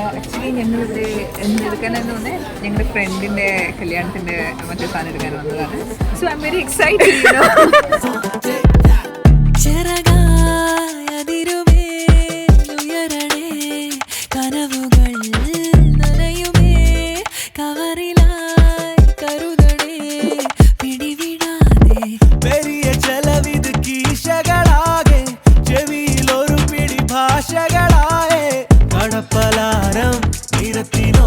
Actually ഞങ്ങളിവിടെ എന്തെടുക്കാനെന്ന് പറഞ്ഞാൽ ഞങ്ങളുടെ ഫ്രണ്ടിൻ്റെ കല്യാണത്തിൻ്റെ മറ്റേ സാധനം എടുക്കാൻ വന്നതാണ്. So I am very excited. ഭാഷകളായേ കടപ്പലാരം നിരത്തിനോ